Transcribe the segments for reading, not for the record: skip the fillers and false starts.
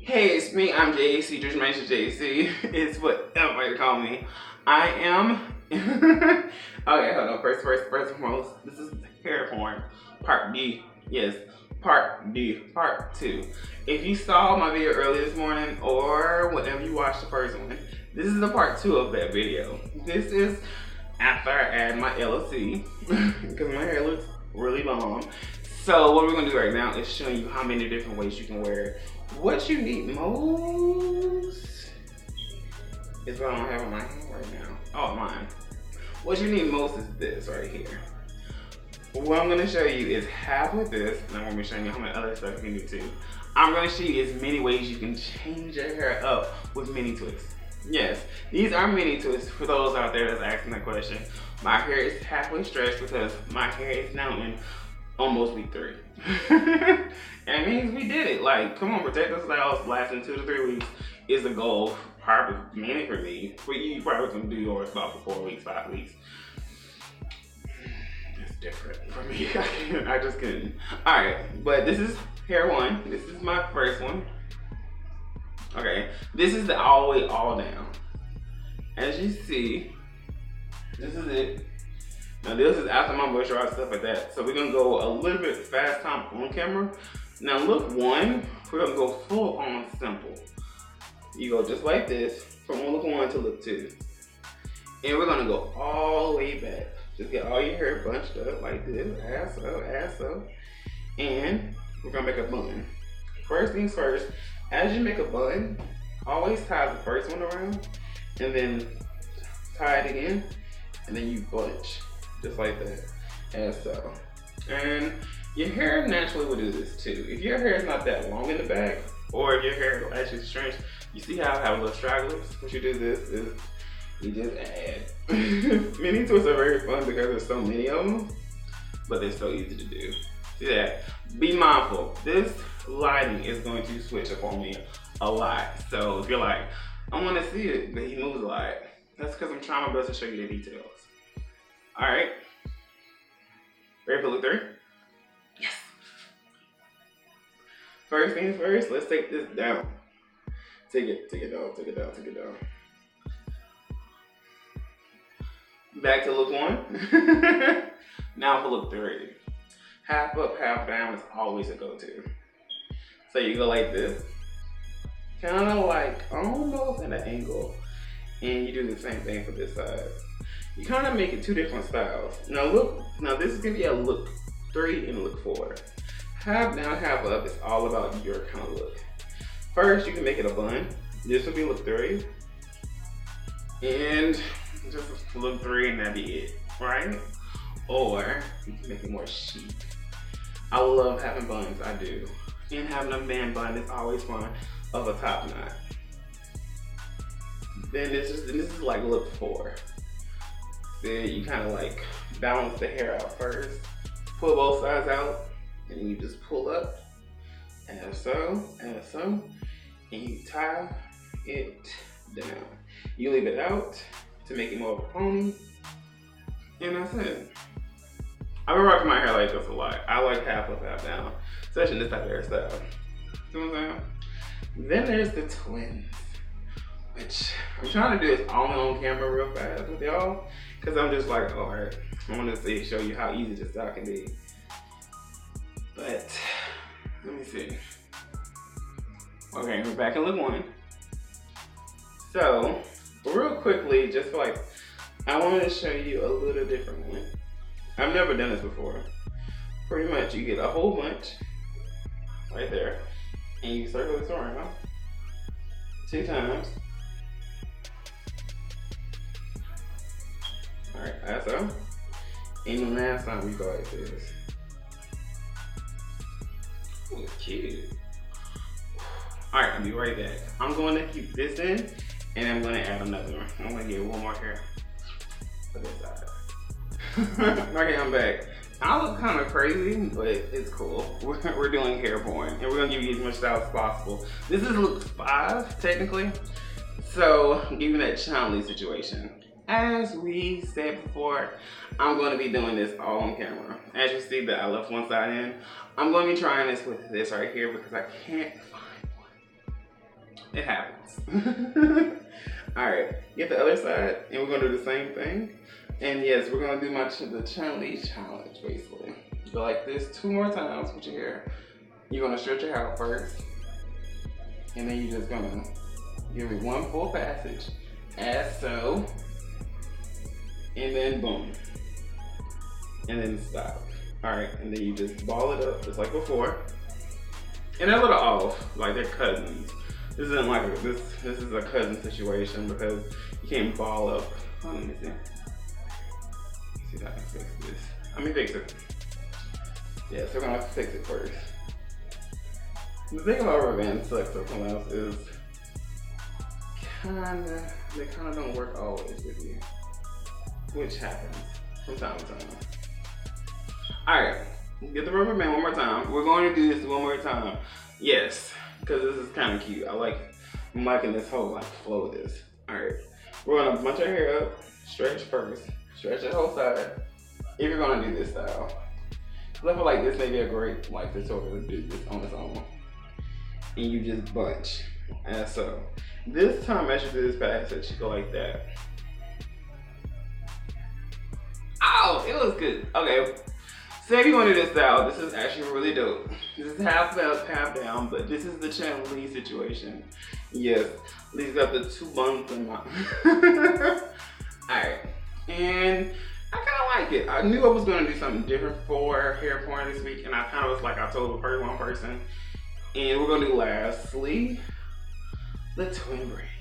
Hey, it's me. I'm JC, Jermaine JC. It's whatever you call me. I am. Okay, hold on. First and foremost, this is hair porn, part D. Yes, part D, part 2. If you saw my video earlier this morning, or whenever you watched the first one, this is the part 2 of that video. This is after I add my LLC because my hair looks really bomb. So what we're gonna do right now is showing you how many different ways you can wear it. What you need most is what I don't have on my hand right now. Oh, mine. What you need most is this right here. What I'm gonna show you is half with this, and I'm gonna be showing you how much other stuff you can do too. I'm gonna show you as many ways you can change your hair up with mini twists. Yes, these are mini twists for those out there that's asking that question. My hair is halfway stretched because my hair is now in almost week 3. That means we did it. Like, come on, protective styles lasting 2 to 3 weeks is the goal. Probably mainly for me. For you, probably can do yours about for 4 weeks, 5 weeks. It's different for me. I just couldn't. Alright, but this is hair 1. This is my first one. Okay, this is the all the way all down. As you see, this is it. Now this is after my moisturizer, stuff like that. So we're gonna go a little bit fast time on camera. Now look 1, we're gonna go full on simple. You go just like this, from look 1 to look 2. And we're gonna go all the way back. Just get all your hair bunched up like this, ass up. And we're gonna make a bun. First things first, as you make a bun, always tie the first one around, and then tie it again, and then you bunch. Just like that, as so. And your hair naturally will do this too. If your hair is not that long in the back, or if your hair will actually shrink, you see how I have little stragglers? What you do this is, you just add. Mini twists are very fun because there's so many of them, but they're so easy to do. See that? Be mindful, this lighting is going to switch up on me a lot. So if you're like, I want to see it, but he moves a lot, that's because I'm trying my best to show you the details. Alright. Ready for look 3? Yes. First things first, let's take this down. Take it down. Back to look 1. Now for look 3. Half up, half down is always a go-to. So you go like this. Kind of like almost at an angle. And you do the same thing for this side. You kind of make it 2 different styles. Now look, this is gonna be a look 3 and look 4. Half down, half up is all about your kind of look. First, you can make it a bun. This will be look 3. And just look 3 and that'd be it, right? Or you can make it more chic. I love having buns, I do. And having a man bun is always fun of a top knot. Then this is like look 4. Then you kind of like balance the hair out first, pull both sides out, and you just pull up, as so, and you tie it down. You leave it out to make it more of a pony, and that's it. I've been rocking my hair like this a lot. I like half up, half down, especially this type of hairstyle. See what I'm saying? Then there's the twins, which I'm trying to do this all on camera real fast with y'all. Because I'm just like, alright, I want to show you how easy this style can be. But, let me see. Okay, we're back in look 1. So, real quickly, just like, I wanted to show you a little different one. I've never done this before. Pretty much, you get a whole bunch, right there, and you circle this around 2 times. Alright, that's so. And the last time we go like this. Ooh, it's cute. Alright, I'll be right back. I'm going to keep this in, and I'm going to add another one. I'm going to get one more hair for this side. Okay, I'm back. I look kind of crazy, but it's cool. We're doing hair porn, and we're going to give you as much style as possible. This is look 5, technically. So, give me that Chun Li situation. As we said before, I'm going to be doing this all on camera. As you see that I left one side in, I'm going to be trying this with this right here because I can't find one. It happens. Alright, get the other side, and we're gonna do the same thing. And yes, we're gonna do the Chun Li challenge, basically. Go like this 2 more times with your hair. You're gonna stretch your hair out first, and then you're just gonna give it 1 full passage, as so, and then boom, and then stop. Alright, and then you just ball it up just like before. And they're a little off, like they're cousins. This isn't like this is a cousin situation because you can't ball up. Hold on, let me see. See if I can fix this. Let me fix it. Yeah, so we're gonna fix it first. The thing about rubber bands sucks something else is they kinda don't work always with you. Which happens from time to time. Alright, get the rubber band 1 more time. We're going to do this 1 more time. Yes, because this is kind of cute. I'm liking this whole like flow of this. Alright, we're gonna bunch our hair up, stretch first, stretch the whole side. If you're gonna do this style. I feel like this may be a great like tutorial to do this on its own. And you just bunch, as so. This time as you do this passage, you go like that. Ow, it was good. Okay. So if you want to do this style, this is actually really dope. This is half up, half down, but this is the Chun Li situation. Yes, Lee's got the 2 buns in my. Alright, and I kind of like it. I knew I was going to do something different for hair porn this week, and I kind of was like, I told one person. And we're going to do lastly, the twin braids.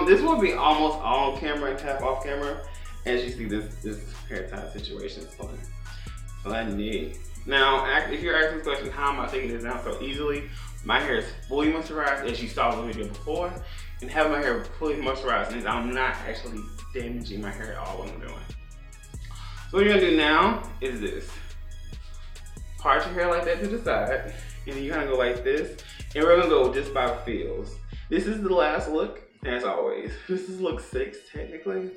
This will be almost all camera and tap off camera. As you see, this hair tie situation is fun. Funny. Now, if you're asking this question, how am I taking this down so easily? My hair is fully moisturized, as you saw in the video before, and having my hair fully moisturized means I'm not actually damaging my hair at all when I'm doing. So what you're gonna do now is this. Part your hair like that to the side, and then you're gonna go like this, and we're gonna go just by feels. This is the last look, as always. This is look 6, technically.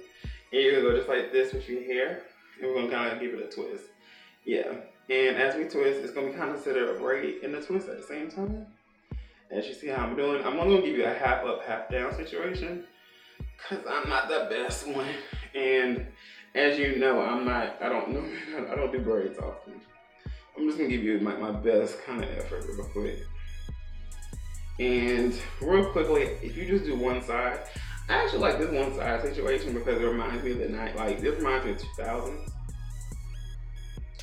And you're gonna go just like this with your hair, and we're gonna kind of give it a twist. Yeah, and as we twist, it's gonna be kind of considered a braid and a twist at the same time. As you see how I'm doing, I'm only gonna give you a half up, half down situation, cause I'm not the best one. And as you know, I don't do braids often. I'm just gonna give you my best kind of effort real quick. And real quickly, if you just do one side, I actually like this one side situation because it reminds me of the night, like this reminds me of 2000s.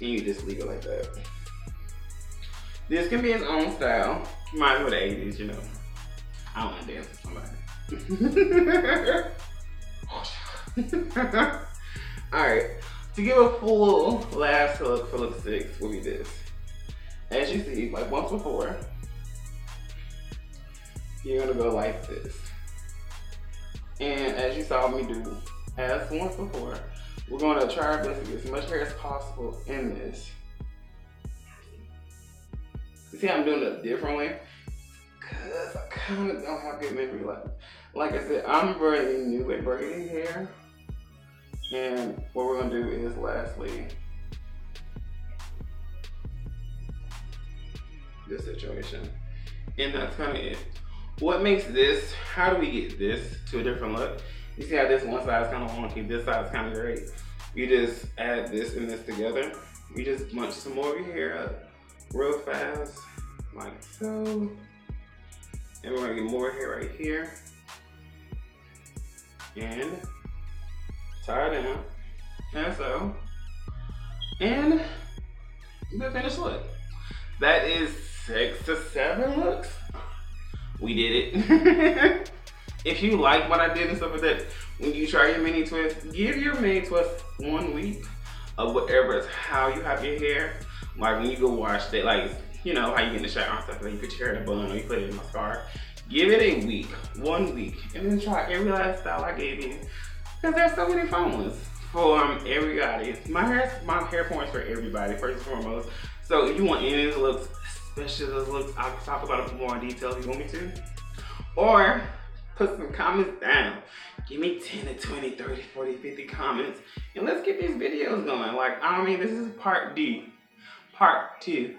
And you just leave it like that. This can be its own style. Reminds me of the 80s, you know. I don't want to dance with somebody. Alright, to give a full last look for look 6 will be this. As you see, like once before, you're gonna go like this. And as you saw me do, as once before, we're gonna try our best to get as much hair as possible in this. You see how I'm doing it differently? Cause I kinda don't have good memory. Like I said, I'm very new at braiding hair. And what we're gonna do is lastly, this situation. And that's kinda it. What makes this, how do we get this to a different look? You see how this one side is kind of wonky, this side is kind of great. You just add this and this together. You just bunch some more of your hair up real fast, like so. And we're gonna get more hair right here. And tie it down, and so. And the finished look. That is 6 to 7 looks. We did it. If you like what I did and stuff like that, when you try your mini twist, give your mini twist 1 week of whatever is how you have your hair. Like when you go wash it, like, you know, how you get in the shower and stuff, like you put your hair in a bun or you put it in mascara. Give it a week, 1 week, and then try every last style I gave you. Because there's so many fun ones for everybody. My hair porn is for everybody, first and foremost. So if you want any of those looks, especially those looks, I'll talk about it more in detail if you want me to. Or put some comments down. Give me 10 to 20, 30, 40, 50 comments. And let's get these videos going. Like, I mean, this is part D. Part 2.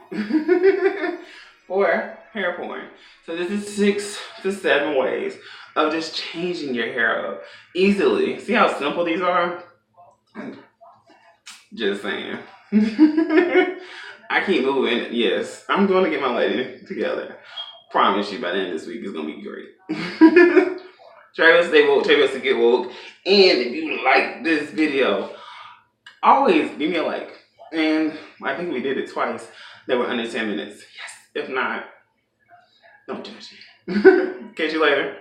For hair porn. So this is 6 to 7 ways of just changing your hair up easily. See how simple these are? Just saying. I keep moving. Yes, I'm going to get my lighting together. Promise you by the end of this week it's going to be great. Try to stay woke, try to get woke. And if you like this video, always give me a like. And I think we did it twice. They were under 10 minutes. Yes. If not, don't judge me. Catch you later.